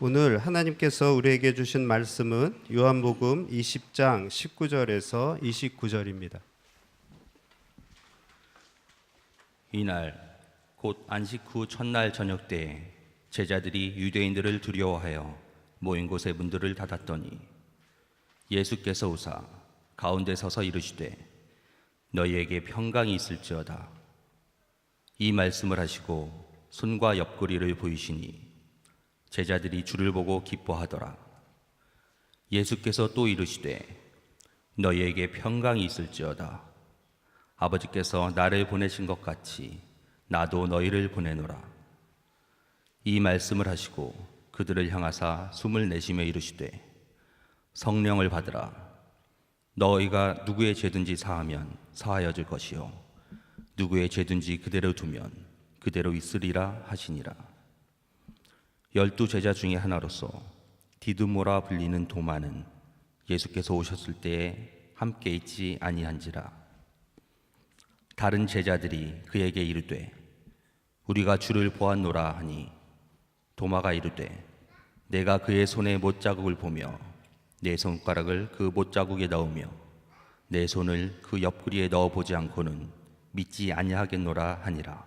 오늘 하나님께서 우리에게 주신 말씀은 요한복음 20장 19절에서 29절입니다. 이날 곧 안식 후 첫날 저녁 때에 제자들이 유대인들을 두려워하여 모인 곳의 문들을 닫았더니 예수께서 오사 가운데 서서 이르시되 너희에게 평강이 있을지어다. 이 말씀을 하시고 손과 옆구리를 보이시니 제자들이 주를 보고 기뻐하더라. 예수께서 또 이르시되 너희에게 평강이 있을지어다. 아버지께서 나를 보내신 것 같이 나도 너희를 보내노라. 이 말씀을 하시고 그들을 향하사 숨을 내쉬며 이르시되 성령을 받으라. 너희가 누구의 죄든지 사하면 사하여질 것이요 누구의 죄든지 그대로 두면 그대로 있으리라 하시니라. 12 제자 중에 하나로서 디두모라 불리는 도마는 예수께서 오셨을 때에 함께 있지 아니한지라. 다른 제자들이 그에게 이르되 우리가 주를 보았노라 하니 도마가 이르되 내가 그의 손에 못자국을 보며 내 손가락을 그 못자국에 넣으며 내 손을 그 옆구리에 넣어보지 않고는 믿지 아니하겠노라 하니라.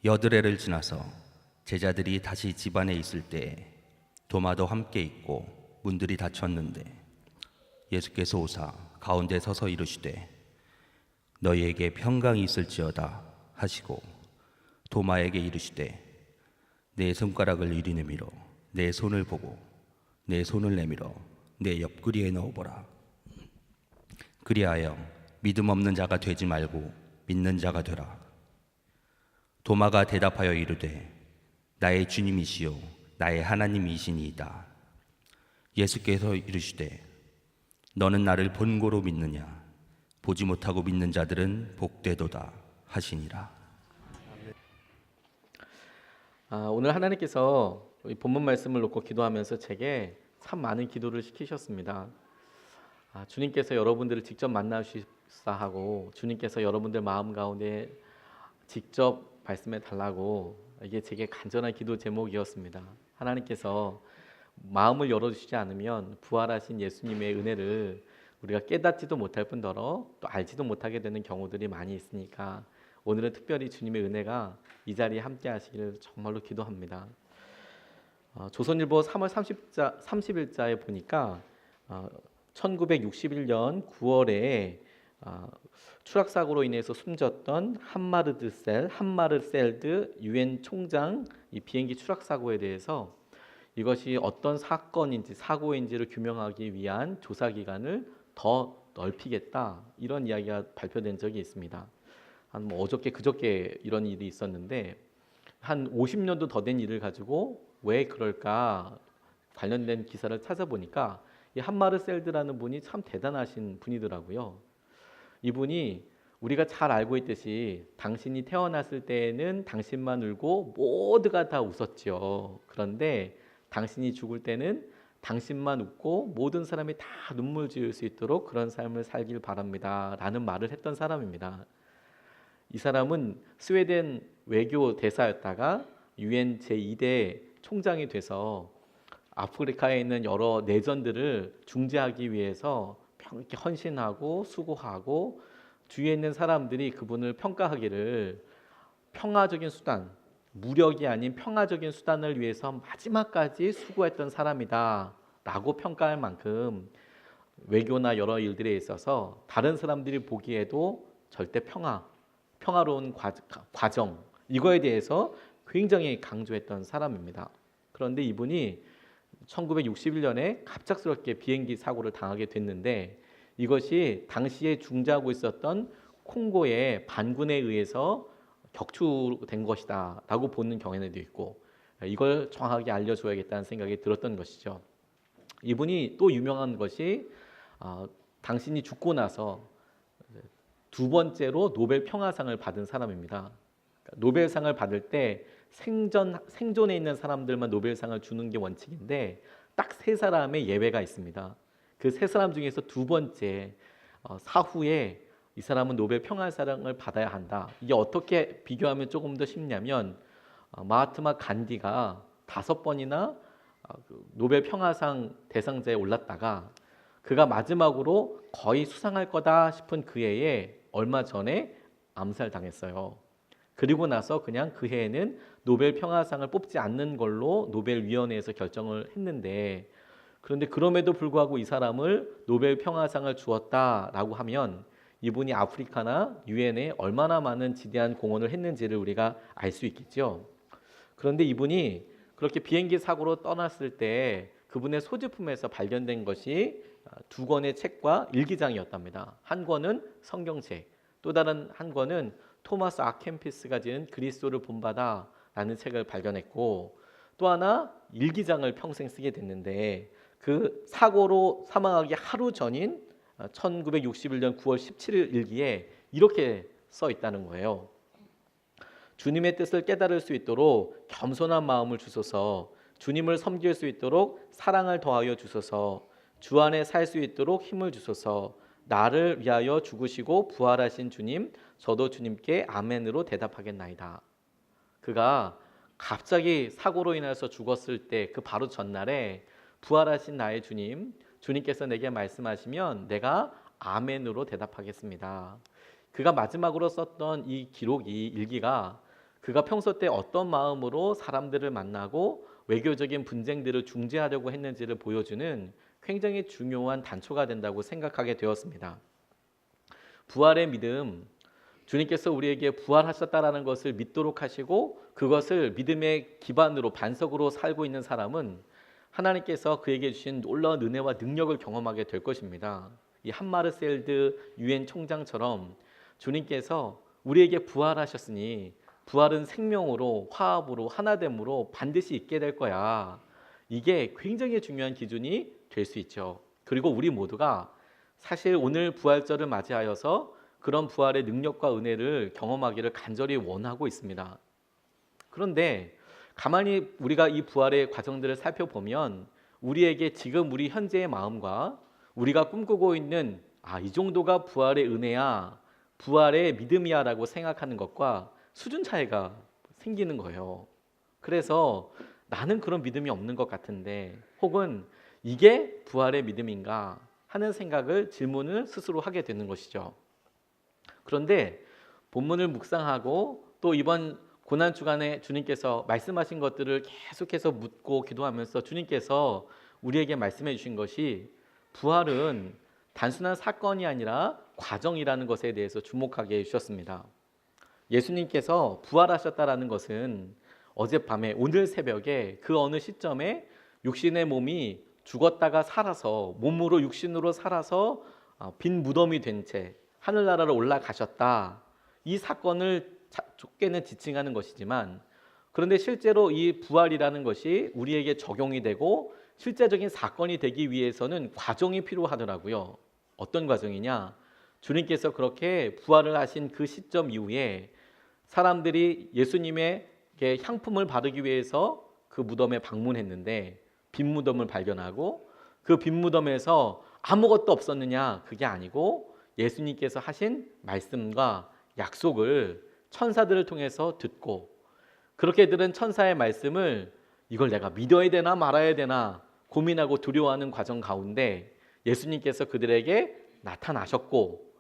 여드레를 지나서 제자들이 다시 집안에 있을 때에 도마도 함께 있고 문들이 닫혔는데 예수께서 오사 가운데 서서 이르시되 너희에게 평강이 있을지어다 하시고 도마에게 이르시되 내 손가락을 이리 내밀어 내 손을 보고 내 손을 내밀어 내 옆구리에 넣어보라. 그리하여 믿음 없는 자가 되지 말고 믿는 자가 되라. 도마가 대답하여 이르되 나의 주님이시요 나의 하나님이시니이다. 예수께서 이르시되 너는 나를 본고로 믿느냐? 보지 못하고 믿는 자들은 복되도다 하시니라. 오늘 하나님께서 이 본문 말씀을 놓고 기도하면서 제게 참 많은 기도를 시키셨습니다. 주님께서 여러분들을 직접 만나주시사 하고 주님께서 여러분들 마음 가운데 직접 말씀해 달라고 이게 제게 간절한 기도 제목이었습니다. 하나님께서 마음을 열어주시지 않으면 부활하신 예수님의 은혜를 우리가 깨닫지도 못할 뿐더러 또 알지도 못하게 되는 경우들이 많이 있으니까 오늘은 특별히 주님의 은혜가 이 자리에 함께 하시기를 정말로 기도합니다. 조선일보 3월 30일자에 보니까 1961년 9월에 추락사고로 인해서 숨졌던 함마르셀드 유엔 총장 이 비행기 추락사고에 대해서 이것이 어떤 사건인지 사고인지를 규명하기 위한 조사 기간을 더 넓히겠다 이런 이야기가 발표된 적이 있습니다. 한 어저께 그저께 이런 일이 있었는데 한 50년도 더 된 일을 가지고 왜 그럴까 관련된 기사를 찾아보니까 이 함마르셀드라는 분이 참 대단하신 분이더라고요. 이분이 우리가 잘 알고 있듯이 당신이 태어났을 때에는 당신만 울고 모두가 다 웃었죠. 그런데 당신이 죽을 때는 당신만 웃고 모든 사람이 다 눈물 지을 수 있도록 그런 삶을 살길 바랍니다 라는 말을 했던 사람입니다. 이 사람은 스웨덴 외교 대사였다가 유엔 제2대 총장이 돼서 아프리카에 있는 여러 내전들을 중재하기 위해서 이렇게 헌신하고 수고하고 주위에 있는 사람들이 그분을 평가하기를 평화적인 수단, 무력이 아닌 평화적인 수단을 위해서 마지막까지 수고했던 사람이다 라고 평가할 만큼 외교나 여러 일들에 있어서 다른 사람들이 보기에도 절대 평화로운 과정 이거에 대해서 굉장히 강조했던 사람입니다. 그런데 이분이 1961년에 갑작스럽게 비행기 사고를 당하게 됐는데 이것이 당시에 중재하고 있었던 콩고의 반군에 의해서 격추된 것이다 라고 보는 경향도 있고 이걸 정확하게 알려줘야겠다는 생각이 들었던 것이죠. 이분이 또 유명한 것이 당신이 죽고 나서 두 번째로 노벨 평화상을 받은 사람입니다. 노벨상을 받을 때 생존에 있는 사람들만 노벨상을 주는 게 원칙인데 딱 3사람의 예외가 있습니다. 그 3사람 중에서 두 번째 사후에 이 사람은 노벨 평화상을 받아야 한다. 이게 어떻게 비교하면 조금 더 쉽냐면 마하트마 간디가 5번이나 그 노벨 평화상 대상자에 올랐다가 그가 마지막으로 거의 수상할 거다 싶은 그 해에 얼마 전에 암살당했어요. 그리고 나서 그냥 그 해에는 노벨 평화상을 뽑지 않는 걸로 노벨위원회에서 결정을 했는데, 그런데 그럼에도 불구하고 이 사람을 노벨 평화상을 주었다라고 하면 이분이 아프리카나 유엔에 얼마나 많은 지대한 공헌을 했는지를 우리가 알 수 있겠죠. 그런데 이분이 그렇게 비행기 사고로 떠났을 때 그분의 소지품에서 발견된 것이 2권의 책과 일기장이었답니다. 한 권은 성경책, 또 다른 한 권은 토마스 아켄피스가 지은 그리스도를 본받아라는 책을 발견했고, 또 하나 일기장을 평생 쓰게 됐는데 그 사고로 사망하기 하루 전인 1961년 9월 17일 일기에 이렇게 써 있다는 거예요. 주님의 뜻을 깨달을 수 있도록 겸손한 마음을 주소서, 주님을 섬길 수 있도록 사랑을 더하여 주소서, 주 안에 살 수 있도록 힘을 주소서, 나를 위하여 죽으시고 부활하신 주님, 저도 주님께 아멘으로 대답하겠나이다. 그가 갑자기 사고로 인해서 죽었을 때 그 바로 전날에 부활하신 나의 주님, 주님께서 내게 말씀하시면 내가 아멘으로 대답하겠습니다. 그가 마지막으로 썼던 이 기록이, 일기가 그가 평소 때 어떤 마음으로 사람들을 만나고 외교적인 분쟁들을 중재하려고 했는지를 보여주는 굉장히 중요한 단초가 된다고 생각하게 되었습니다. 부활의 믿음, 주님께서 우리에게 부활하셨다라는 것을 믿도록 하시고 그것을 믿음의 기반으로 반석으로 살고 있는 사람은 하나님께서 그에게 주신 놀라운 은혜와 능력을 경험하게 될 것입니다. 이 한마르셀드 유엔 총장처럼 주님께서 우리에게 부활하셨으니 부활은 생명으로, 화합으로, 하나됨으로 반드시 있게 될 거야. 이게 굉장히 중요한 기준이 될 수 있죠. 그리고 우리 모두가 사실 오늘 부활절을 맞이하여서 그런 부활의 능력과 은혜를 경험하기를 간절히 원하고 있습니다. 그런데 가만히 우리가 이 부활의 과정들을 살펴보면 우리에게 지금 우리 현재의 마음과 우리가 꿈꾸고 있는 이 정도가 부활의 은혜야, 부활의 믿음이야 라고 생각하는 것과 수준 차이가 생기는 거예요. 그래서 나는 그런 믿음이 없는 것 같은데, 혹은 이게 부활의 믿음인가 하는 생각을, 질문을 스스로 하게 되는 것이죠. 그런데 본문을 묵상하고 또 이번 고난주간에 주님께서 말씀하신 것들을 계속해서 묻고 기도하면서 주님께서 우리에게 말씀해 주신 것이, 부활은 단순한 사건이 아니라 과정이라는 것에 대해서 주목하게 해주셨습니다. 예수님께서 부활하셨다라는 것은 어젯밤에, 오늘 새벽에 그 어느 시점에 육신의 몸이 죽었다가 살아서, 몸으로 육신으로 살아서 빈 무덤이 된 채 하늘나라로 올라가셨다, 이 사건을 좁게는 지칭하는 것이지만, 그런데 실제로 이 부활이라는 것이 우리에게 적용이 되고 실제적인 사건이 되기 위해서는 과정이 필요하더라고요. 어떤 과정이냐? 주님께서 그렇게 부활을 하신 그 시점 이후에 사람들이 예수님에게 향품을 바르기 위해서 그 무덤에 방문했는데 빈 무덤을 발견하고, 그 빈 무덤에서 아무것도 없었느냐? 그게 아니고 예수님께서 하신 말씀과 약속을 천사들을 통해서 듣고, 그렇게 들은 천사의 말씀을 이걸 내가 믿어야 되나 말아야 되나 고민하고 두려워하는 과정 가운데 예수님께서 그들에게 나타나셨고,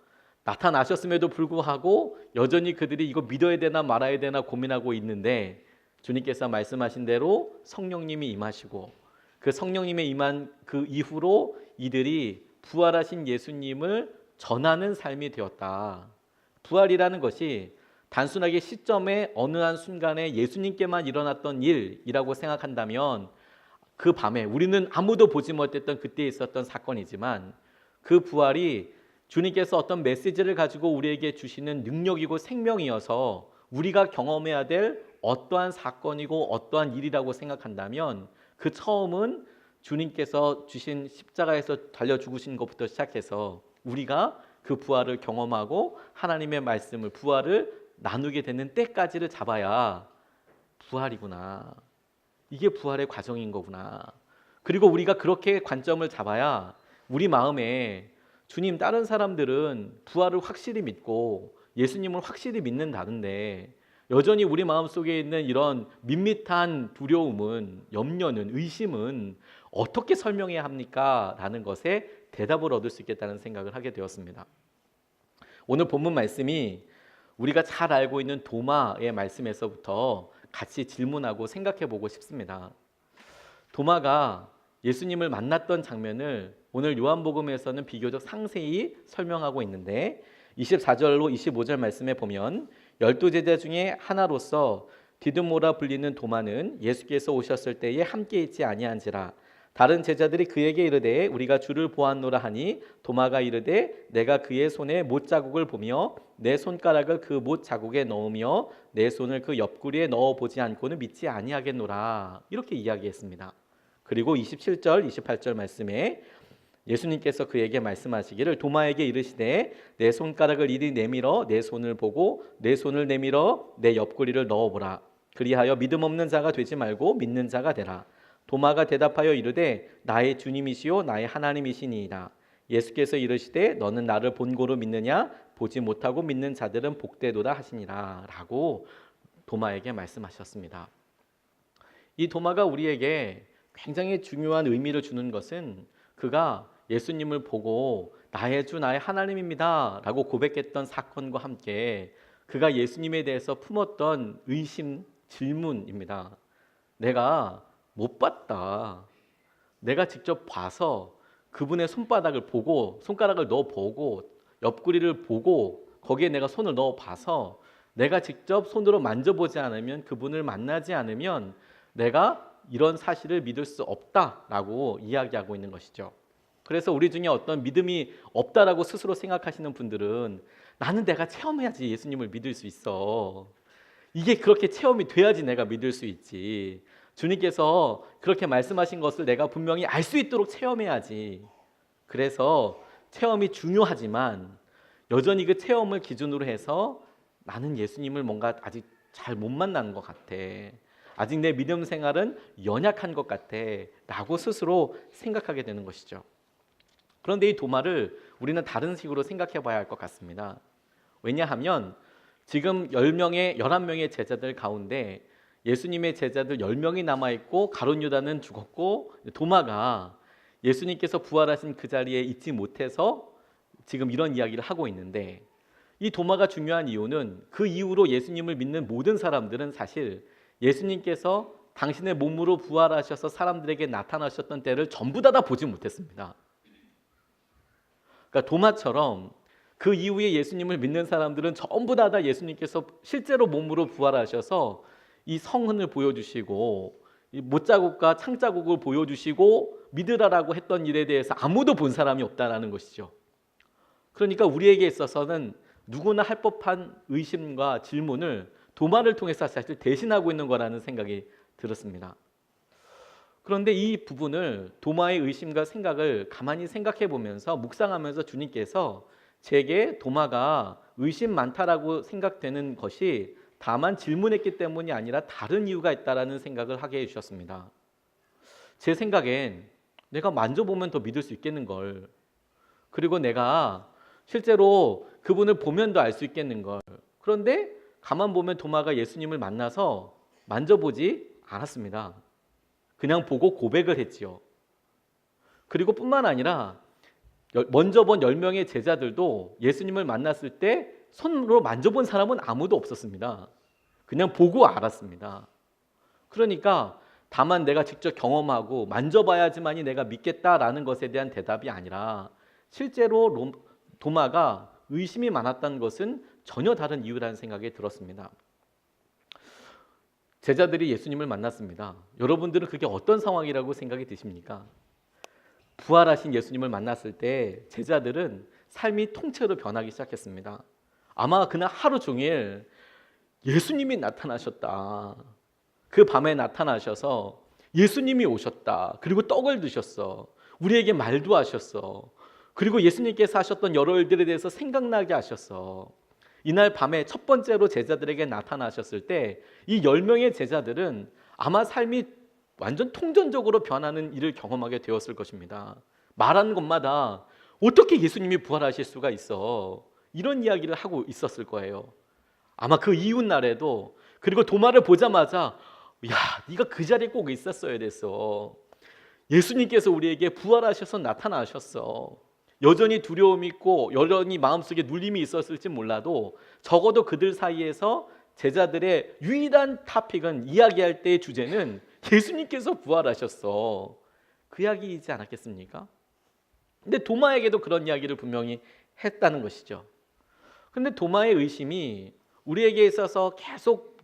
나타나셨음에도 불구하고 여전히 그들이 이거 믿어야 되나 말아야 되나 고민하고 있는데 주님께서 말씀하신 대로 성령님이 임하시고, 그 성령님의 임한 그 이후로 이들이 부활하신 예수님을 전하는 삶이 되었다. 부활이라는 것이 단순하게 시점에 어느 한 순간에 예수님께만 일어났던 일이라고 생각한다면 그 밤에 우리는 아무도 보지 못했던 그때 있었던 사건이지만, 그 부활이 주님께서 어떤 메시지를 가지고 우리에게 주시는 능력이고 생명이어서 우리가 경험해야 될 어떠한 사건이고 어떠한 일이라고 생각한다면, 그 처음은 주님께서 주신 십자가에서 달려 죽으신 것부터 시작해서 우리가 그 부활을 경험하고 하나님의 말씀을, 부활을 나누게 되는 때까지를 잡아야 부활이구나, 이게 부활의 과정인 거구나. 그리고 우리가 그렇게 관점을 잡아야 우리 마음에 주님, 다른 사람들은 부활을 확실히 믿고 예수님을 확실히 믿는다는데 여전히 우리 마음속에 있는 이런 밋밋한 두려움은, 염려는, 의심은 어떻게 설명해야 합니까? 라는 것에 대답을 얻을 수 있겠다는 생각을 하게 되었습니다. 오늘 본문 말씀이 우리가 잘 알고 있는 도마의 말씀에서부터 같이 질문하고 생각해 보고 싶습니다. 도마가 예수님을 만났던 장면을 오늘 요한복음에서는 비교적 상세히 설명하고 있는데 24절로 25절 말씀에 보면 12제자 중에 하나로서 디드모라 불리는 도마는 예수께서 오셨을 때에 함께 있지 아니한지라. 다른 제자들이 그에게 이르되 우리가 주를 보았노라 하니 도마가 이르되 내가 그의 손에 못 자국을 보며 내 손가락을 그 못 자국에 넣으며 내 손을 그 옆구리에 넣어 보지 않고는 믿지 아니하겠노라. 이렇게 이야기했습니다. 그리고 27절 28절 말씀에 예수님께서 그에게 말씀하시기를 도마에게 이르시되 내 손가락을 이리 내밀어 내 손을 보고 내 손을 내밀어 내 옆구리를 넣어보라. 그리하여 믿음 없는 자가 되지 말고 믿는 자가 되라. 도마가 대답하여 이르되 나의 주님이시요 나의 하나님이시니이다. 예수께서 이르시되 너는 나를 본고로 믿느냐? 보지 못하고 믿는 자들은 복되도다 하시니라. 라고 도마에게 말씀하셨습니다. 이 도마가 우리에게 굉장히 중요한 의미를 주는 것은 그가 예수님을 보고 나의 주 나의 하나님입니다 라고 고백했던 사건과 함께 그가 예수님에 대해서 품었던 의심, 질문입니다. 내가 못 봤다. 내가 직접 봐서 그분의 손바닥을 보고 손가락을 넣어 보고 옆구리를 보고 거기에 내가 손을 넣어 봐서 내가 직접 손으로 만져보지 않으면 그분을 만나지 않으면 내가 이런 사실을 믿을 수 없다라고 이야기하고 있는 것이죠. 그래서 우리 중에 어떤 믿음이 없다라고 스스로 생각하시는 분들은 나는 내가 체험해야지 예수님을 믿을 수 있어. 이게 그렇게 체험이 돼야지 내가 믿을 수 있지. 주님께서 그렇게 말씀하신 것을 내가 분명히 알 수 있도록 체험해야지. 그래서 체험이 중요하지만 여전히 그 체험을 기준으로 해서 나는 예수님을 뭔가 아직 잘 못 만나는 것 같아. 아직 내 믿음 생활은 연약한 것 같아 라고 스스로 생각하게 되는 것이죠. 그런데 이 도마를 우리는 다른 식으로 생각해 봐야 할 것 같습니다. 왜냐하면 지금 11명의 제자들 가운데 예수님의 제자들 10명이 남아있고 가룟 유다는 죽었고 도마가 예수님께서 부활하신 그 자리에 있지 못해서 지금 이런 이야기를 하고 있는데 이 도마가 중요한 이유는 그 이후로 예수님을 믿는 모든 사람들은 사실 예수님께서 당신의 몸으로 부활하셔서 사람들에게 나타나셨던 때를 전부 다 보지 못했습니다. 그러니까 도마처럼 그 이후에 예수님을 믿는 사람들은 전부 다 예수님께서 실제로 몸으로 부활하셔서 이 성흔을 보여주시고 이 못자국과 창자국을 보여주시고 믿으라라고 했던 일에 대해서 아무도 본 사람이 없다라는 것이죠. 그러니까 우리에게 있어서는 누구나 할 법한 의심과 질문을 도마를 통해서 사실 대신하고 있는 거라는 생각이 들었습니다. 그런데 이 부분을 도마의 의심과 생각을 가만히 생각해 보면서 묵상하면서 주님께서 제게 도마가 의심 많다라고 생각되는 것이 다만 질문했기 때문이 아니라 다른 이유가 있다라는 생각을 하게 해주셨습니다. 제 생각엔 내가 만져보면 더 믿을 수 있겠는걸. 그리고 내가 실제로 그분을 보면 더 알 수 있겠는걸. 그런데 가만 보면 도마가 예수님을 만나서 만져보지 않았습니다. 그냥 보고 고백을 했지요. 그리고 뿐만 아니라 먼저 본 10명의 제자들도 예수님을 만났을 때 손으로 만져본 사람은 아무도 없었습니다. 그냥 보고 알았습니다. 그러니까 다만 내가 직접 경험하고 만져봐야지만이 내가 믿겠다라는 것에 대한 대답이 아니라 실제로 도마가 의심이 많았다는 것은 전혀 다른 이유라는 생각이 들었습니다. 제자들이 예수님을 만났습니다. 여러분들은 그게 어떤 상황이라고 생각이 드십니까? 부활하신 예수님을 만났을 때 제자들은 삶이 통째로 변하기 시작했습니다. 아마 그날 하루 종일 예수님이 나타나셨다. 그 밤에 나타나셔서 예수님이 오셨다. 그리고 떡을 드셨어. 우리에게 말도 하셨어. 그리고 예수님께서 하셨던 여러 일들에 대해서 생각나게 하셨어. 이날 밤에 첫 번째로 제자들에게 나타나셨을 때 이 10명의 제자들은 아마 삶이 완전 통전적으로 변하는 일을 경험하게 되었을 것입니다. 말하는 것마다 어떻게 예수님이 부활하실 수가 있어? 이런 이야기를 하고 있었을 거예요. 아마 그 이웃 날에도, 그리고 도마를 보자마자 야, 네가 그 자리에 꼭 있었어야 됐어. 예수님께서 우리에게 부활하셔서 나타나셨어. 여전히 두려움이 있고 여전히 마음속에 눌림이 있었을지 몰라도 적어도 그들 사이에서 제자들의 유일한 토픽은, 이야기할 때의 주제는 예수님께서 부활하셨어. 그 이야기이지 않았겠습니까? 근데 도마에게도 그런 이야기를 분명히 했다는 것이죠. 근데 도마의 의심이 우리에게 있어서 계속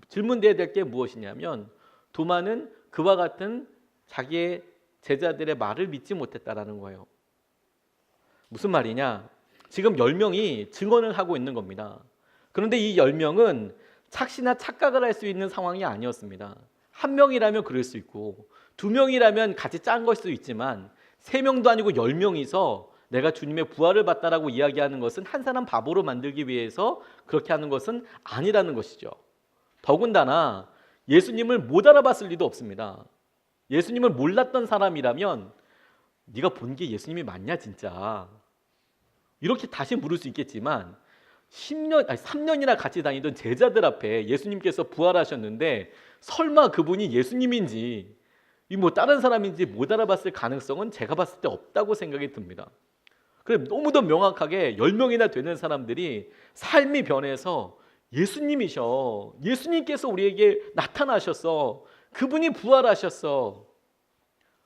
질문돼야 될 게 무엇이냐면, 도마는 그와 같은 자기의 제자들의 말을 믿지 못했다라는 거예요. 무슨 말이냐? 지금 10명이 증언을 하고 있는 겁니다. 그런데 이 10명은 착시나 착각을 할 수 있는 상황이 아니었습니다. 한 명이라면 그럴 수 있고, 2명이라면 같이 짠 걸 수도 있지만 3명도 아니고 10명이서 내가 주님의 부활을 봤다라고 이야기하는 것은 한 사람 바보로 만들기 위해서 그렇게 하는 것은 아니라는 것이죠. 더군다나 예수님을 못 알아봤을 리도 없습니다. 예수님을 몰랐던 사람이라면 네가 본 게 예수님이 맞냐 진짜, 이렇게 다시 물을 수 있겠지만 3년이나 같이 다니던 제자들 앞에 예수님께서 부활하셨는데 설마 그분이 예수님인지 뭐 다른 사람인지 못 알아봤을 가능성은 제가 봤을 때 없다고 생각이 듭니다. 그래, 너무도 명확하게 10명이나 되는 사람들이 삶이 변해서 예수님이셔, 예수님께서 우리에게 나타나셨어, 그분이 부활하셨어.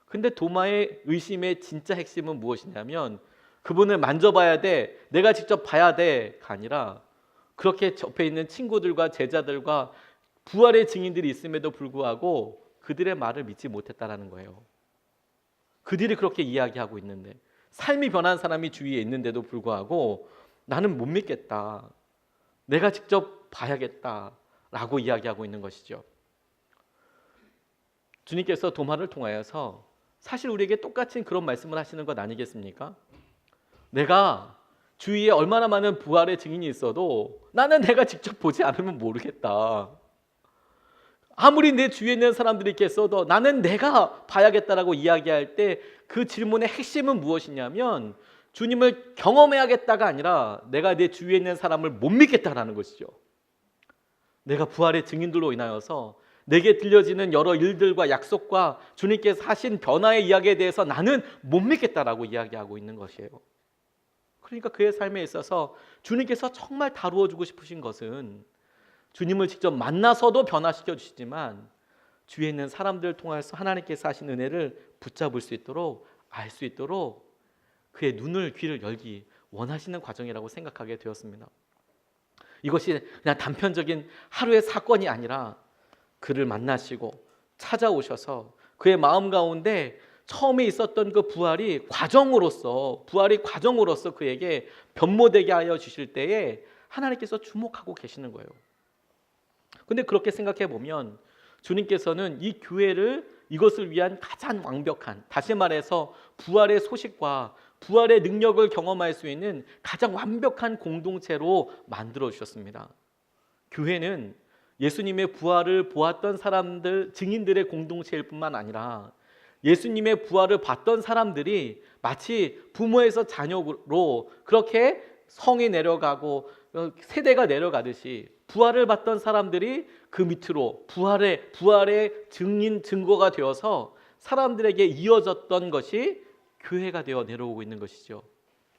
근데 도마의 의심의 진짜 핵심은 무엇이냐면, 그분을 만져봐야 돼, 내가 직접 봐야 돼가 아니라, 그렇게 옆에 있는 친구들과 제자들과 부활의 증인들이 있음에도 불구하고 그들의 말을 믿지 못했다라는 거예요. 그들이 그렇게 이야기하고 있는데, 삶이 변한 사람이 주위에 있는데도 불구하고 나는 못 믿겠다, 내가 직접 봐야겠다라고 이야기하고 있는 것이죠. 주님께서 도마를 통하여서 사실 우리에게 똑같이 그런 말씀을 하시는 것 아니겠습니까? 내가 주위에 얼마나 많은 부활의 증인이 있어도 나는 내가 직접 보지 않으면 모르겠다. 아무리 내 주위에 있는 사람들이 있겠어도 나는 내가 봐야겠다라고 이야기할 때 그 질문의 핵심은 무엇이냐면, 주님을 경험해야겠다가 아니라 내가 내 주위에 있는 사람을 못 믿겠다라는 것이죠. 내가 부활의 증인들로 인하여서 내게 들려지는 여러 일들과 약속과 주님께서 하신 변화의 이야기에 대해서 나는 못 믿겠다라고 이야기하고 있는 것이에요. 그러니까 그의 삶에 있어서 주님께서 정말 다루어 주고 싶으신 것은, 주님을 직접 만나서도 변화시켜 주시지만 주위에 있는 사람들을 통해서 하나님께서 하신 은혜를 붙잡을 수 있도록, 알 수 있도록 그의 눈을, 귀를 열기 원하시는 과정이라고 생각하게 되었습니다. 이것이 그냥 단편적인 하루의 사건이 아니라 그를 만나시고 찾아오셔서 그의 마음 가운데 처음에 있었던 그 부활이 과정으로서 그에게 변모되게 하여 주실 때에 하나님께서 주목하고 계시는 거예요. 근데 그렇게 생각해 보면 주님께서는 이 교회를 이것을 위한 가장 완벽한, 다시 말해서 부활의 소식과 부활의 능력을 경험할 수 있는 가장 완벽한 공동체로 만들어 주셨습니다. 교회는 예수님의 부활을 보았던 사람들, 증인들의 공동체일 뿐만 아니라 예수님의 부활을 봤던 사람들이 마치 부모에서 자녀로 그렇게 성이 내려가고 세대가 내려가듯이 부활을 봤던 사람들이 그 밑으로 부활의 증인, 증거가 되어서 사람들에게 이어졌던 것이 교회가 되어 내려오고 있는 것이죠.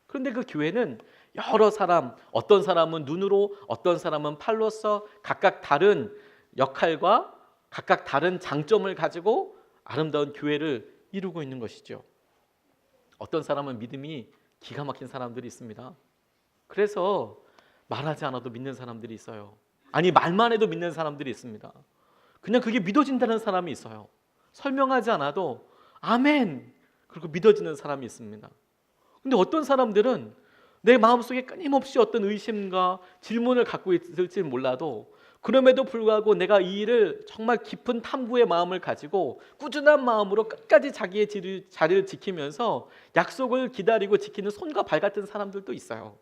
그런데 그 교회는 여러 사람, 어떤 사람은 눈으로, 어떤 사람은 팔로서 각각 다른 역할과 각각 다른 장점을 가지고 아름다운 교회를 이루고 있는 것이죠. 어떤 사람은 믿음이 기가 막힌 사람들이 있습니다. 그래서 말하지 않아도 믿는 사람들이 있어요. 아니, 말만 해도 믿는 사람들이 있습니다. 그냥 그게 믿어진다는 사람이 있어요. 설명하지 않아도 아멘, 그리고 믿어지는 사람이 있습니다. 근데 어떤 사람들은 내 마음속에 끊임없이 어떤 의심과 질문을 갖고 있을지 몰라도, 그럼에도 불구하고 내가 이 일을 정말 깊은 탐구의 마음을 가지고 꾸준한 마음으로 끝까지 자기의 자리를 지키면서 약속을 기다리고 지키는 손과 발 같은 사람들도 있어요.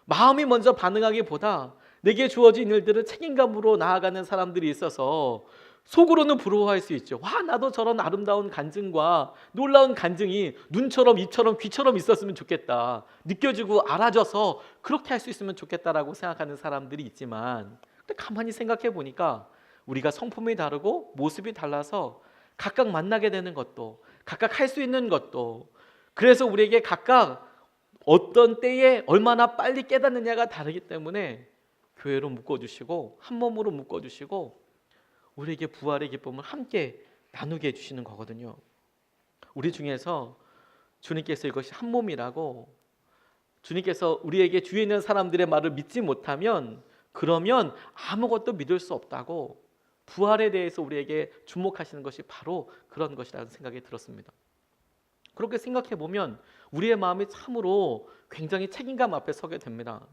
마음이 먼저 반응하기보다 내게 주어진 일들을 책임감으로 나아가는 사람들이 있어서 속으로는 부러워할 수 있죠. 와, 나도 저런 아름다운 간증과 놀라운 간증이 눈처럼 입처럼 귀처럼 있었으면 좋겠다. 느껴지고 알아져서 그렇게 할 수 있으면 좋겠다라고 생각하는 사람들이 있지만, 근데 가만히 생각해 보니까 우리가 성품이 다르고 모습이 달라서 각각 만나게 되는 것도, 각각 할 수 있는 것도, 그래서 우리에게 각각 어떤 때에 얼마나 빨리 깨닫느냐가 다르기 때문에 교회로 묶어주시고 한 몸으로 묶어주시고 우리에게 부활의 기쁨을 함께 나누게 해주시는 거거든요. 우리 중에서 주님께서 이것이 한 몸이라고, 주님께서 우리에게 주위에 있는 사람들의 말을 믿지 못하면 그러면 아무것도 믿을 수 없다고, 부활에 대해서 우리에게 주목하시는 것이 바로 그런 것이라는 생각이 들었습니다. 그렇게 생각해 보면 우리의 마음이 참으로 굉장히 책임감 앞에 서게 됩니다.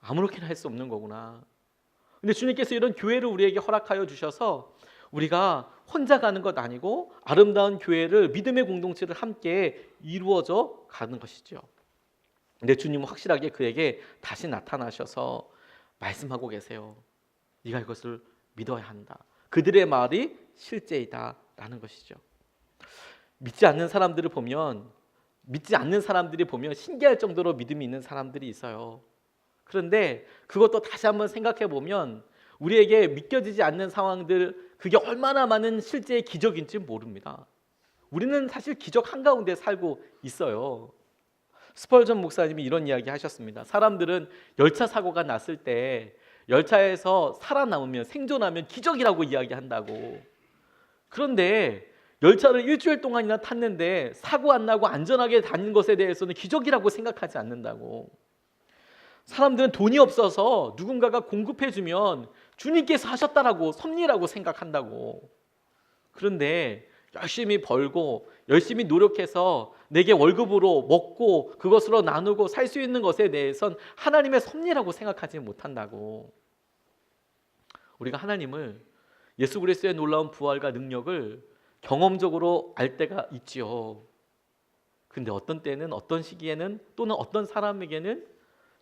아무렇게나 할 수 없는 거구나. 근데 주님께서 이런 교회를 우리에게 허락하여 주셔서 우리가 혼자 가는 것 아니고 아름다운 교회를, 믿음의 공동체를 함께 이루어져 가는 것이죠. 근데 주님은 확실하게 그에게 다시 나타나셔서 말씀하고 계세요. 네가 이것을 믿어야 한다. 그들의 말이 실제이다 라는 것이죠. 믿지 않는 사람들이 보면 신기할 정도로 믿음이 있는 사람들이 있어요. 그런데 그것도 다시 한번 생각해 보면 우리에게 믿겨지지 않는 상황들, 그게 얼마나 많은 실제의 기적인지 모릅니다. 우리는 사실 기적 한가운데 살고 있어요. 스펄전 목사님이 이런 이야기 하셨습니다. 사람들은 열차 사고가 났을 때 열차에서 살아남으면, 생존하면 기적이라고 이야기한다고. 그런데 열차를 일주일 동안이나 탔는데 사고 안 나고 안전하게 다닌 것에 대해서는 기적이라고 생각하지 않는다고. 사람들은 돈이 없어서 누군가가 공급해주면 주님께서 하셨다라고, 섭리라고 생각한다고. 그런데 열심히 벌고 열심히 노력해서 내게 월급으로 먹고 그것으로 나누고 살 수 있는 것에 대해선 하나님의 섭리라고 생각하지 못한다고. 우리가 하나님을, 예수 그리스도의 놀라운 부활과 능력을 경험적으로 알 때가 있지요. 근데 어떤 때는, 어떤 시기에는, 또는 어떤 사람에게는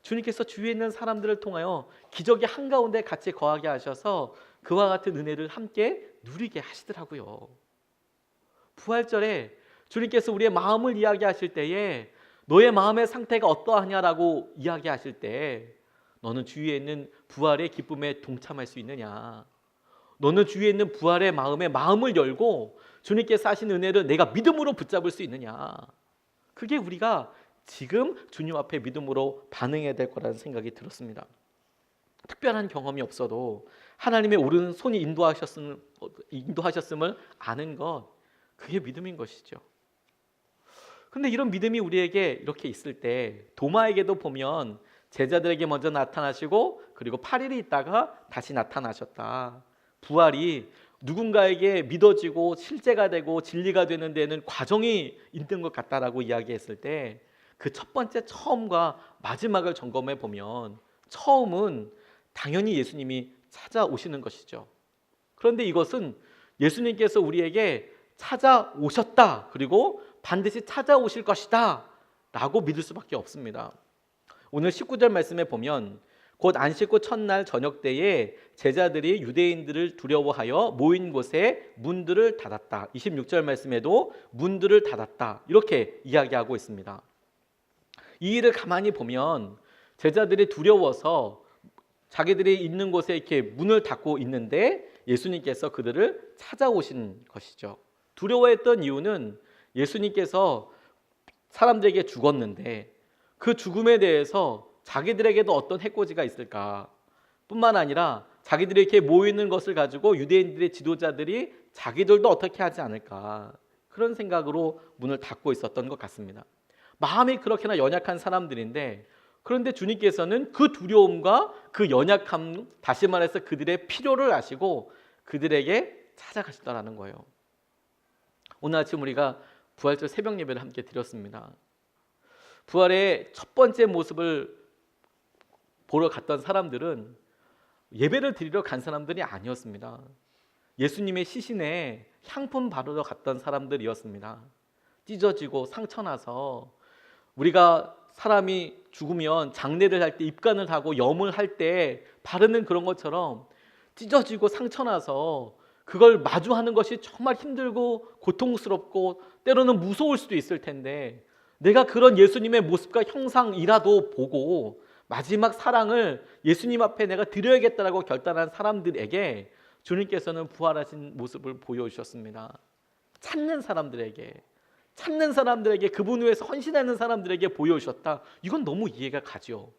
주님께서 주위에 있는 사람들을 통하여 기적이 한가운데 같이 거하게 하셔서 그와 같은 은혜를 함께 누리게 하시더라고요. 부활절에 주님께서 우리의 마음을 이야기하실 때에 너의 마음의 상태가 어떠하냐라고 이야기하실 때 너는 주위에 있는 부활의 기쁨에 동참할 수 있느냐, 너는 주위에 있는 부활의 마음을 열고 주님께서 하신 은혜를 내가 믿음으로 붙잡을 수 있느냐, 그게 우리가 지금 주님 앞에 믿음으로 반응해야 될 거라는 생각이 들었습니다. 특별한 경험이 없어도 하나님의 오른 손이 인도하셨음을 아는 것, 그게 믿음인 것이죠. 근데 이런 믿음이 우리에게 이렇게 있을 때 도마에게도 보면 제자들에게 먼저 나타나시고 그리고 8일이 있다가 다시 나타나셨다. 부활이 누군가에게 믿어지고 실제가 되고 진리가 되는 데는 과정이 있는 것 같다라고 이야기했을 때 그 첫 번째 처음과 마지막을 점검해 보면 처음은 당연히 예수님이 찾아오시는 것이죠. 그런데 이것은 예수님께서 우리에게 찾아오셨다, 그리고 반드시 찾아오실 것이다 라고 믿을 수밖에 없습니다. 오늘 19절 말씀에 보면 곧 안식 후 첫날 저녁 때에 제자들이 유대인들을 두려워하여 모인 곳에 문들을 닫았다. 26절 말씀에도 문들을 닫았다 이렇게 이야기하고 있습니다. 이 일을 가만히 보면 제자들이 두려워서 자기들이 있는 곳에 이렇게 문을 닫고 있는데 예수님께서 그들을 찾아오신 것이죠. 두려워했던 이유는 예수님께서 사람들에게 죽었는데 그 죽음에 대해서 자기들에게도 어떤 해코지가 있을까, 뿐만 아니라 자기들이 이렇게 모이는 것을 가지고 유대인들의 지도자들이 자기들도 어떻게 하지 않을까, 그런 생각으로 문을 닫고 있었던 것 같습니다. 마음이 그렇게나 연약한 사람들인데, 그런데 주님께서는 그 두려움과 그 연약함, 다시 말해서 그들의 필요를 아시고 그들에게 찾아가시더라는 거예요. 오늘 아침 우리가 부활절 새벽 예배를 함께 드렸습니다. 부활의 첫 번째 모습을 보러 갔던 사람들은 예배를 드리러 간 사람들이 아니었습니다. 예수님의 시신에 향품 바르러 갔던 사람들이었습니다. 찢어지고 상처나서, 우리가 사람이 죽으면 장례를 할 때 입간을 하고 염을 할 때 바르는 그런 것처럼 찢어지고 상처나서 그걸 마주하는 것이 정말 힘들고 고통스럽고 때로는 무서울 수도 있을 텐데, 내가 그런 예수님의 모습과 형상이라도 보고 마지막 사랑을 예수님 앞에 내가 드려야겠다라고 결단한 사람들에게 주님께서는 부활하신 모습을 보여주셨습니다. 찾는 사람들에게 그분 위해서 헌신하는 사람들에게 보여주셨다. 이건 너무 이해가 가죠.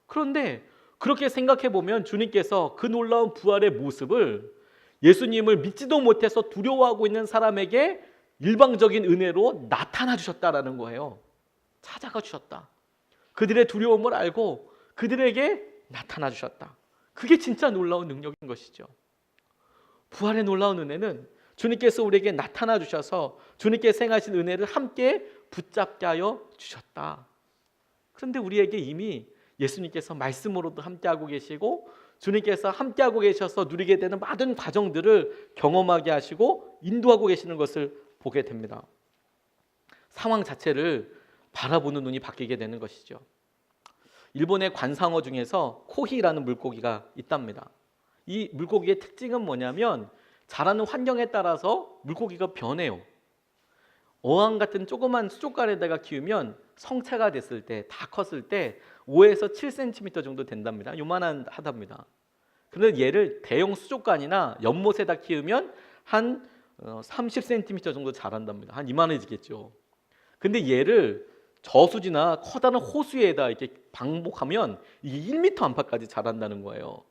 그런데 그렇게 생각해 보면 주님께서 그 놀라운 부활의 모습을 예수님을 믿지도 못해서 두려워하고 있는 사람에게 일방적인 은혜로 나타나 주셨다라는 거예요. 찾아가 주셨다. 그들의 두려움을 알고 그들에게 나타나 주셨다. 그게 진짜 놀라운 능력인 것이죠. 부활의 놀라운 은혜는 주님께서 우리에게 나타나 주셔서 주님께서 행하신 은혜를 함께 붙잡게 하여 주셨다. 그런데 우리에게 이미 예수님께서 말씀으로도 함께하고 계시고 주님께서 함께하고 계셔서 누리게 되는 많은 과정들을 경험하게 하시고 인도하고 계시는 것을 보게 됩니다. 상황 자체를 바라보는 눈이 바뀌게 되는 것이죠. 일본의 관상어 중에서 코히라는 물고기가 있답니다. 이 물고기의 특징은 뭐냐면 자라는 환경에 따라서 물고기가 변해요. 어항 같은 조그만 수족관에다가 키우면 성체가 됐을 때, 다 컸을 때 5에서 7cm 정도 된답니다. 요만한 하답니다. 그런데 얘를 대형 수족관이나 연못에다 키우면 한 30cm 정도 자란답니다. 한 이만해지겠죠. 근데 얘를 저수지나 커다란 호수에다 이렇게 방목하면 이게 1m 안팎까지 자란다는 거예요.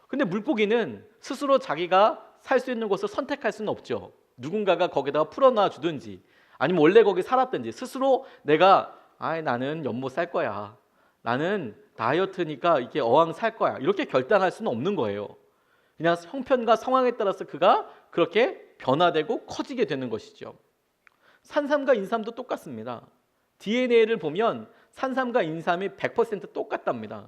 근데 물고기는 스스로 자기가 살 수 있는 곳을 선택할 수는 없죠. 누군가가 거기다가 풀어놔 주든지 아니면 원래 거기 살았든지 스스로 내가 나는 연못 살 거야, 나는 다이어트니까 이렇게 어항 살 거야, 이렇게 결단할 수는 없는 거예요. 그냥 형편과 상황에 따라서 그가 그렇게 변화되고 커지게 되는 것이죠. 산삼과 인삼도 똑같습니다. DNA를 보면 산삼과 인삼이 100% 똑같답니다.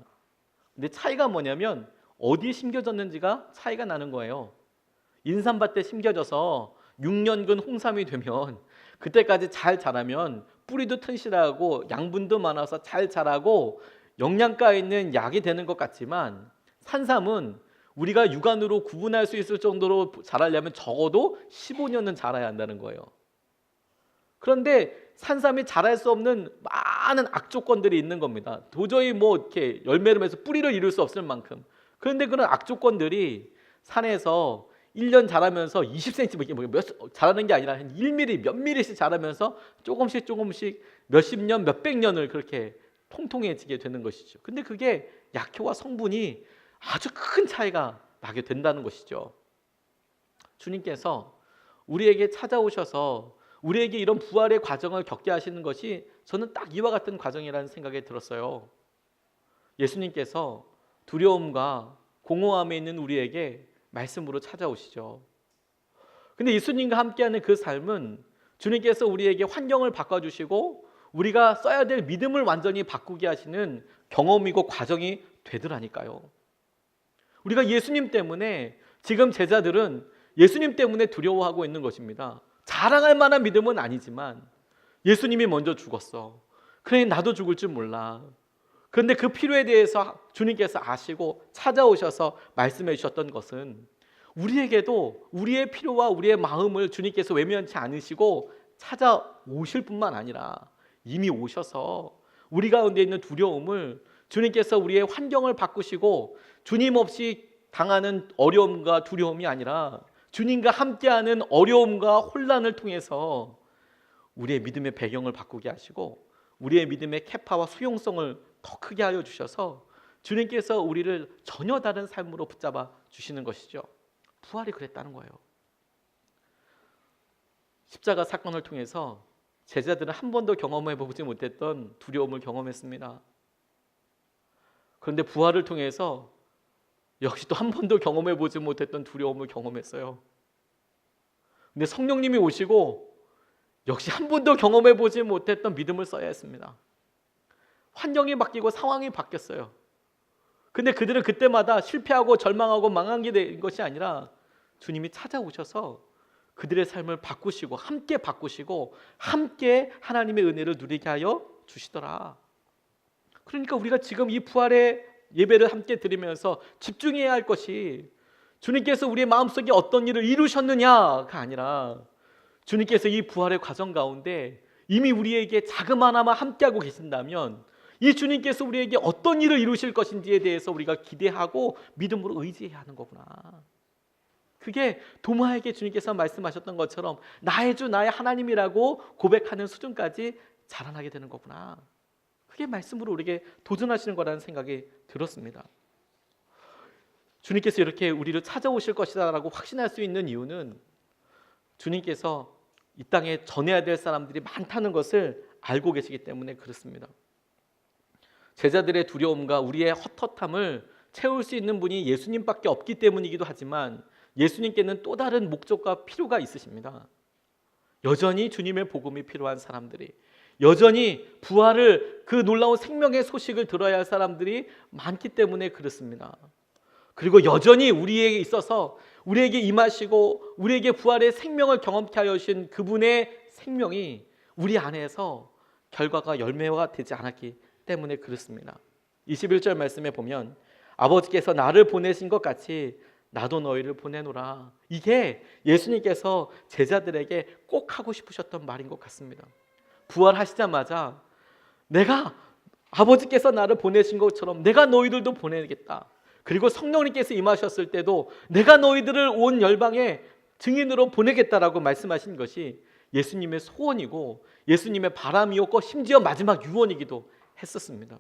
근데 차이가 뭐냐면 어디에 심겨졌는지가 차이가 나는 거예요. 인삼밭에 심겨져서 6년근 홍삼이 되면 그때까지 잘 자라면 뿌리도 튼실하고 양분도 많아서 잘 자라고 영양가 있는 약이 되는 것 같지만, 산삼은 우리가 육안으로 구분할 수 있을 정도로 자라려면 적어도 15년은 자라야 한다는 거예요. 그런데 산삼이 자랄 수 없는 많은 악조건들이 있는 겁니다. 도저히 뭐 이렇게 열매를 맺어서 뿌리를 이룰 수 없을 만큼. 그런데 그런 악조건들이 산에서 1년 자라면서 20cm 자라는 게 아니라 한 1mm, 몇 mm씩 자라면서 조금씩 몇십 년, 몇백 년을 그렇게 통통해지게 되는 것이죠. 근데 그게 약효와 성분이 아주 큰 차이가 나게 된다는 것이죠. 주님께서 우리에게 찾아오셔서 우리에게 이런 부활의 과정을 겪게 하시는 것이 저는 딱 이와 같은 과정이라는 생각이 들었어요. 예수님께서 두려움과 공허함에 있는 우리에게 말씀으로 찾아오시죠. 근데 예수님과 함께하는 그 삶은 주님께서 우리에게 환경을 바꿔주시고 우리가 써야 될 믿음을 완전히 바꾸게 하시는 경험이고 과정이 되더라니까요. 우리가 예수님 때문에, 지금 제자들은 예수님 때문에 두려워하고 있는 것입니다. 자랑할 만한 믿음은 아니지만 예수님이 먼저 죽었어. 그래, 나도 죽을 줄 몰라. 그런데 그 필요에 대해서 주님께서 아시고 찾아오셔서 말씀해 주셨던 것은 우리에게도 우리의 필요와 우리의 마음을 주님께서 외면치 않으시고 찾아오실 뿐만 아니라 이미 오셔서 우리 가운데 있는 두려움을 주님께서 우리의 환경을 바꾸시고 주님 없이 당하는 어려움과 두려움이 아니라 주님과 함께하는 어려움과 혼란을 통해서 우리의 믿음의 배경을 바꾸게 하시고 우리의 믿음의 캐파와 수용성을 더 크게 하여 주셔서 주님께서 우리를 전혀 다른 삶으로 붙잡아 주시는 것이죠. 부활이 그랬다는 거예요. 십자가 사건을 통해서 제자들은 한 번도 경험해 보지 못했던 두려움을 경험했습니다. 그런데 부활을 통해서 역시 또 한 번도 경험해 보지 못했던 두려움을 경험했어요. 근데 성령님이 오시고 역시 한 번도 경험해 보지 못했던 믿음을 써야 했습니다. 환경이 바뀌고 상황이 바뀌었어요. 근데 그들은 그때마다 실패하고 절망하고 망한 게 된 것이 아니라 주님이 찾아오셔서 그들의 삶을 바꾸시고 함께 하나님의 은혜를 누리게 하여 주시더라. 그러니까 우리가 지금 이 부활의 예배를 함께 드리면서 집중해야 할 것이 주님께서 우리의 마음속에 어떤 일을 이루셨느냐가 아니라 주님께서 이 부활의 과정 가운데 이미 우리에게 자금 하나만 함께하고 계신다면 이 주님께서 우리에게 어떤 일을 이루실 것인지에 대해서 우리가 기대하고 믿음으로 의지해야 하는 거구나. 그게 도마에게 주님께서 말씀하셨던 것처럼 나의 주 나의 하나님이라고 고백하는 수준까지 자라나게 되는 거구나. 그게 말씀으로 우리에게 도전하시는 거라는 생각이 들었습니다. 주님께서 이렇게 우리를 찾아오실 것이다 라고 확신할 수 있는 이유는 주님께서 이 땅에 전해야 될 사람들이 많다는 것을 알고 계시기 때문에 그렇습니다. 제자들의 두려움과 우리의 헛헛함을 채울 수 있는 분이 예수님밖에 없기 때문이기도 하지만 예수님께는 또 다른 목적과 필요가 있으십니다. 여전히 주님의 복음이 필요한 사람들이, 여전히 부활을, 그 놀라운 생명의 소식을 들어야 할 사람들이 많기 때문에 그렇습니다. 그리고 여전히 우리에게 있어서 우리에게 임하시고 우리에게 부활의 생명을 경험케 하여 주신 그분의 생명이 우리 안에서 결과가 열매가 되지 않았기 때문에 그렇습니다. 21절 말씀에 보면 아버지께서 나를 보내신 것 같이 나도 너희를 보내노라. 이게 예수님께서 제자들에게 꼭 하고 싶으셨던 말인 것 같습니다. 부활하시자마자 내가 아버지께서 나를 보내신 것처럼 내가 너희들도 보내겠다. 그리고 성령님께서 임하셨을 때도 내가 너희들을 온 열방에 증인으로 보내겠다라고 말씀하신 것이 예수님의 소원이고 예수님의 바람이었고 심지어 마지막 유언이기도 했었습니다.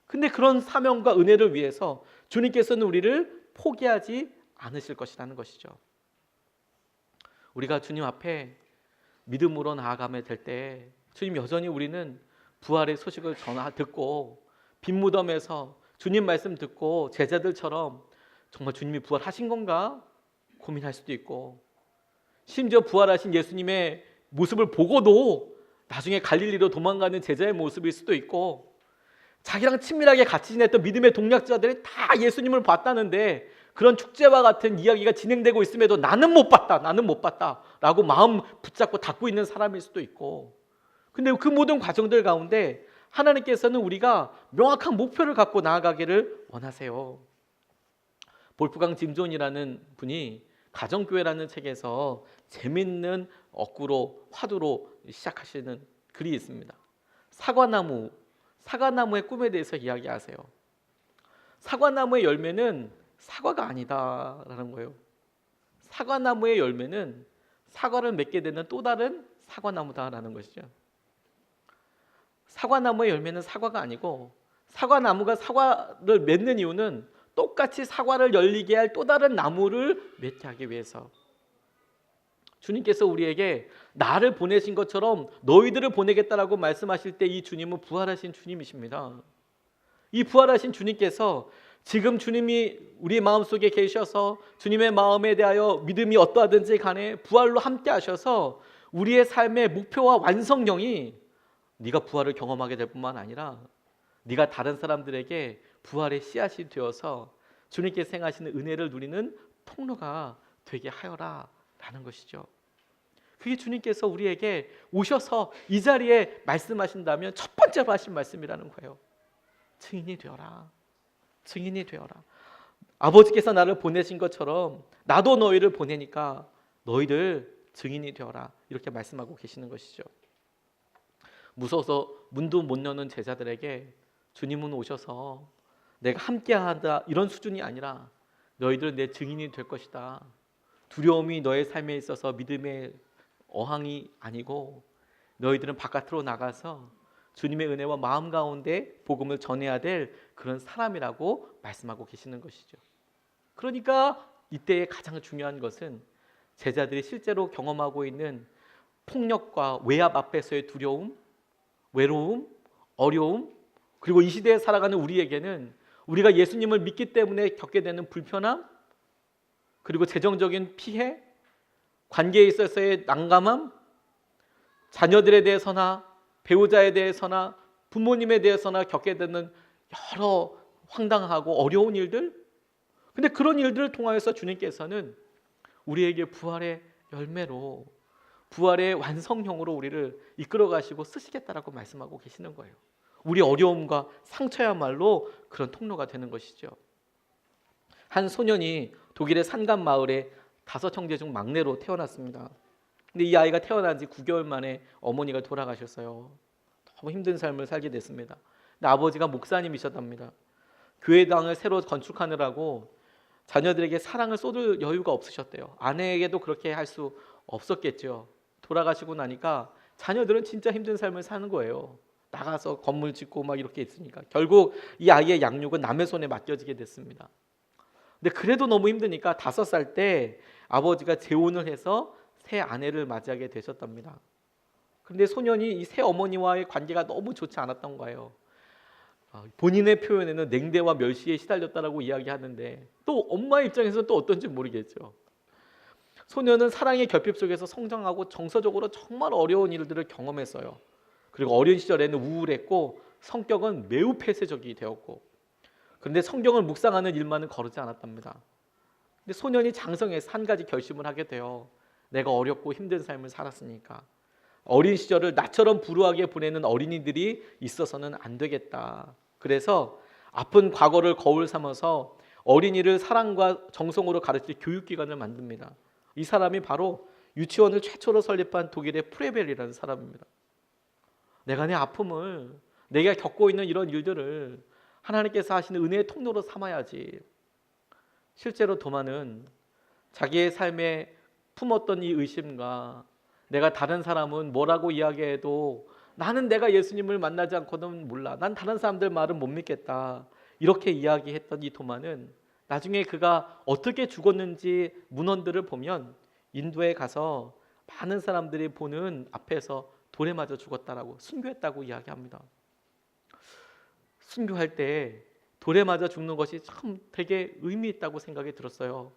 근데 그런 사명과 은혜를 위해서 주님께서는 우리를 포기하지 않으실 것이라는 것이죠. 우리가 주님 앞에 믿음으로 나아가게 될 때 주님 여전히 우리는 부활의 소식을 듣고 빈무덤에서 주님 말씀 듣고 제자들처럼 정말 주님이 부활하신 건가 고민할 수도 있고, 심지어 부활하신 예수님의 모습을 보고도 나중에 갈릴리로 도망가는 제자의 모습일 수도 있고, 자기랑 친밀하게 같이 지냈던 믿음의 동력자들이 다 예수님을 봤다는데 그런 축제와 같은 이야기가 진행되고 있음에도 나는 못 봤다 라고 마음 붙잡고 닫고 있는 사람일 수도 있고, 근데 그 모든 과정들 가운데 하나님께서는 우리가 명확한 목표를 갖고 나아가기를 원하세요. 볼프강 짐존이라는 분이 가정교회라는 책에서 재밌는 어구로 화두로 시작하시는 글이 있습니다. 사과나무의 꿈에 대해서 이야기하세요. 사과나무의 열매는 사과가 아니다라는 거예요. 사과나무의 열매는 사과를 맺게 되는 또 다른 사과나무다라는 것이죠. 사과나무의 열매는 사과가 아니고 사과나무가 사과를 맺는 이유는 똑같이 사과를 열리게 할 또 다른 나무를 맺게 하기 위해서. 주님께서 우리에게 나를 보내신 것처럼 너희들을 보내겠다라고 말씀하실 때 이 주님은 부활하신 주님이십니다. 이 부활하신 주님께서 지금 주님이 우리 마음속에 계셔서 주님의 마음에 대하여 믿음이 어떠하든지 간에 부활로 함께 하셔서 우리의 삶의 목표와 완성령이 네가 부활을 경험하게 될 뿐만 아니라 네가 다른 사람들에게 부활의 씨앗이 되어서 주님께서 행하시는 은혜를 누리는 통로가 되게 하여라 라는 것이죠. 그게 주님께서 우리에게 오셔서 이 자리에 말씀하신다면 첫 번째로 하신 말씀이라는 거예요. 증인이 되어라. 증인이 되어라. 아버지께서 나를 보내신 것처럼 나도 너희를 보내니까 너희들 증인이 되어라. 이렇게 말씀하고 계시는 것이죠. 무서워서 문도 못 여는 제자들에게 주님은 오셔서 내가 함께한다 이런 수준이 아니라 너희들은 내 증인이 될 것이다. 두려움이 너의 삶에 있어서 믿음의 어항이 아니고 너희들은 바깥으로 나가서 주님의 은혜와 마음 가운데 복음을 전해야 될 그런 사람이라고 말씀하고 계시는 것이죠. 그러니까 이때의 가장 중요한 것은 제자들이 실제로 경험하고 있는 폭력과 외압 앞에서의 두려움, 외로움, 어려움, 그리고 이 시대에 살아가는 우리에게는 우리가 예수님을 믿기 때문에 겪게 되는 불편함, 그리고 재정적인 피해, 관계에 있어서의 난감함, 자녀들에 대해서나 배우자에 대해서나 부모님에 대해서나 겪게 되는 여러 황당하고 어려운 일들, 근데 그런 일들을 통하여서 주님께서는 우리에게 부활의 열매로, 부활의 완성형으로 우리를 이끌어 가시고 쓰시겠다라고 말씀하고 계시는 거예요. 우리 어려움과 상처야말로 그런 통로가 되는 것이죠. 한 소년이 독일의 산간 마을에 5형제 중 막내로 태어났습니다. 근데 이 아이가 태어난 지 9개월 만에 어머니가 돌아가셨어요. 너무 힘든 삶을 살게 됐습니다. 근데 아버지가 목사님이셨답니다. 교회당을 새로 건축하느라고 자녀들에게 사랑을 쏟을 여유가 없으셨대요. 아내에게도 그렇게 할 수 없었겠죠. 돌아가시고 나니까 자녀들은 진짜 힘든 삶을 사는 거예요. 나가서 건물 짓고 막 이렇게 있으니까 결국 이 아이의 양육은 남의 손에 맡겨지게 됐습니다. 근데 그래도 너무 힘드니까 5살 때 아버지가 재혼을 해서 새 아내를 맞이하게 되셨답니다. 근데 소년이 이 새 어머니와의 관계가 너무 좋지 않았던 거예요. 본인의 표현에는 냉대와 멸시에 시달렸다라고 이야기하는데 또 엄마 입장에서는 또 어떤지 모르겠죠. 소년은 사랑의 결핍 속에서 성장하고 정서적으로 정말 어려운 일들을 경험했어요. 그리고 어린 시절에는 우울했고 성격은 매우 폐쇄적이 되었고, 그런데 성경을 묵상하는 일만은 거르지 않았답니다. 근데 소년이 장성해서 한 가지 결심을 하게 돼요. 내가 어렵고 힘든 삶을 살았으니까 어린 시절을 나처럼 불우하게 보내는 어린이들이 있어서는 안 되겠다. 그래서 아픈 과거를 거울 삼아서 어린이를 사랑과 정성으로 가르칠 교육기관을 만듭니다. 이 사람이 바로 유치원을 최초로 설립한 독일의 프레벨이라는 사람입니다. 내가 내 아픔을, 내가 겪고 있는 이런 일들을 하나님께서 하시는 은혜의 통로로 삼아야지. 실제로 도마는 자기의 삶에 품었던 이 의심과 내가 다른 사람은 뭐라고 이야기해도 나는 내가 예수님을 만나지 않고는 몰라, 난 다른 사람들 말은 못 믿겠다, 이렇게 이야기했던 이 도마는 나중에 그가 어떻게 죽었는지 문헌들을 보면 인도에 가서 많은 사람들이 보는 앞에서 돌에 맞아 죽었다라고, 순교했다고 이야기합니다. 순교할 때 돌에 맞아 죽는 것이 참 되게 의미 있다고 생각이 들었어요.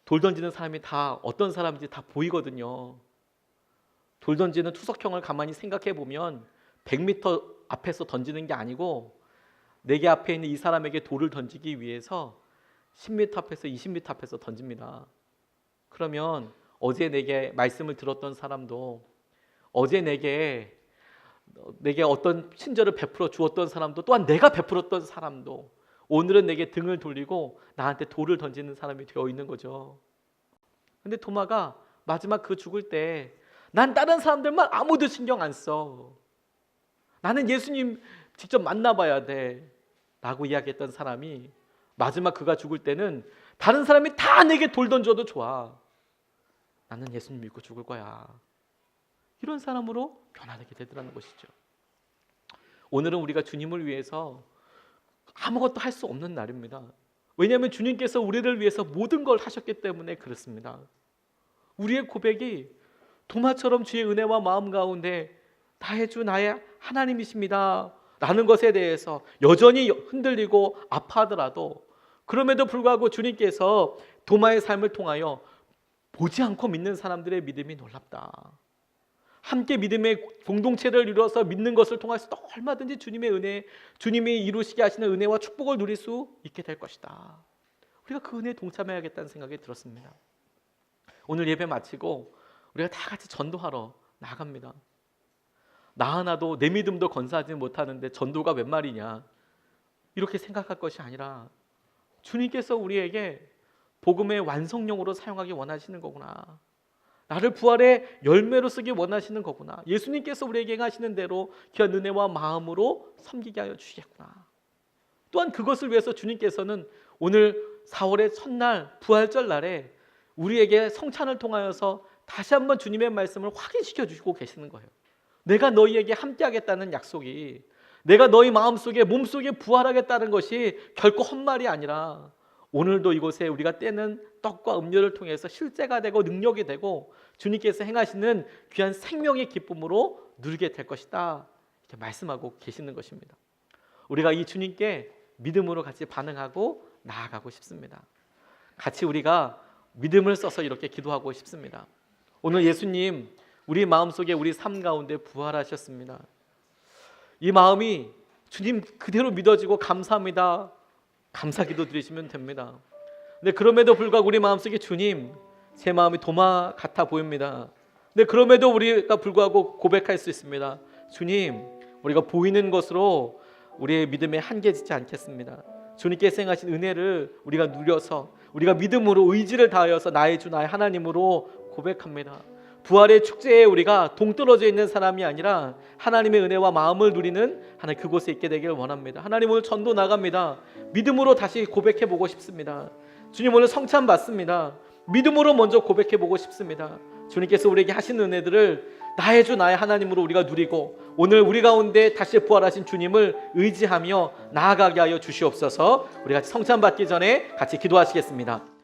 돌 던지는 사람이 다 어떤 사람인지 다 보이거든요. 돌 던지는 투석형을 가만히 생각해 보면 100m 앞에서 던지는 게 아니고 내게 앞에 있는 이 사람에게 돌을 던지기 위해서 10m 앞에서 20m 앞에서 던집니다. 그러면 어제 내게 말씀을 들었던 사람도, 어제 내게 어떤 친절을 베풀어 주었던 사람도, 또한 내가 베풀었던 사람도 오늘은 내게 등을 돌리고 나한테 돌을 던지는 사람이 되어 있는 거죠. 근데 도마가 마지막 그 죽을 때 난 다른 사람들만 아무도 신경 안 써, 나는 예수님 직접 만나봐야 돼 라고 이야기했던 사람이 마지막 그가 죽을 때는 다른 사람이 다 내게 돌 던져도 좋아, 나는 예수님 믿고 죽을 거야, 이런 사람으로 변화되게 되더라는 것이죠. 오늘은 우리가 주님을 위해서 아무것도 할 수 없는 날입니다. 왜냐하면 주님께서 우리를 위해서 모든 걸 하셨기 때문에 그렇습니다. 우리의 고백이 도마처럼 주의 은혜와 마음 가운데 나의 주 나의 하나님이십니다 라는 것에 대해서 여전히 흔들리고 아파하더라도, 그럼에도 불구하고 주님께서 도마의 삶을 통하여 보지 않고 믿는 사람들의 믿음이 놀랍다, 함께 믿음의 공동체를 이루어서 믿는 것을 통해서 또 얼마든지 주님의 은혜, 주님이 이루시게 하시는 은혜와 축복을 누릴 수 있게 될 것이다. 우리가 그 은혜에 동참해야겠다는 생각이 들었습니다. 오늘 예배 마치고 우리가 다 같이 전도하러 나갑니다. 나 하나도 내 믿음도 건사하지 못하는데 전도가 웬 말이냐, 이렇게 생각할 것이 아니라 주님께서 우리에게 복음의 완성용으로 사용하기 원하시는 거구나, 나를 부활의 열매로 쓰기 원하시는 거구나, 예수님께서 우리에게 행하시는 대로 귀한 은혜와 마음으로 섬기게 하여 주시겠구나. 또한 그것을 위해서 주님께서는 오늘 4월의 첫날 부활절 날에 우리에게 성찬을 통하여서 다시 한번 주님의 말씀을 확인시켜 주시고 계시는 거예요. 내가 너희에게 함께 하겠다는 약속이, 내가 너희 마음속에 몸속에 부활하겠다는 것이 결코 헛말이 아니라 오늘도 이곳에 우리가 떼는 떡과 음료를 통해서 실제가 되고 능력이 되고 주님께서 행하시는 귀한 생명의 기쁨으로 누리게 될 것이다, 이렇게 말씀하고 계시는 것입니다. 우리가 이 주님께 믿음으로 같이 반응하고 나아가고 싶습니다. 같이 우리가 믿음을 써서 이렇게 기도하고 싶습니다. 오늘 예수님 우리 마음속에, 우리 삶 가운데 부활하셨습니다. 이 마음이 주님 그대로 믿어지고 감사합니다, 감사기도 드리시면 됩니다. 근데 그럼에도 불구하고 우리 마음속에 주님, 제 마음이 도마 같아 보입니다. 근데 그럼에도 우리가 불구하고 고백할 수 있습니다. 주님, 우리가 보이는 것으로 우리의 믿음에 한계 짓지 않겠습니다. 주님께서 행하신 은혜를 우리가 누려서 우리가 믿음으로 의지를 다하여서 나의 주 나의 하나님으로 고백합니다. 부활의 축제에 우리가 동떨어져 있는 사람이 아니라 하나님의 은혜와 마음을 누리는 하나님 그곳에 있게 되기를 원합니다. 하나님 오늘 전도 나갑니다. 믿음으로 다시 고백해 보고 싶습니다. 주님 오늘 성찬 받습니다. 믿음으로 먼저 고백해 보고 싶습니다. 주님께서 우리에게 하신 은혜들을 나의 주 나의 하나님으로 우리가 누리고 오늘 우리 가운데 다시 부활하신 주님을 의지하며 나아가게 하여 주시옵소서. 우리 같이 성찬 받기 전에 같이 기도하시겠습니다.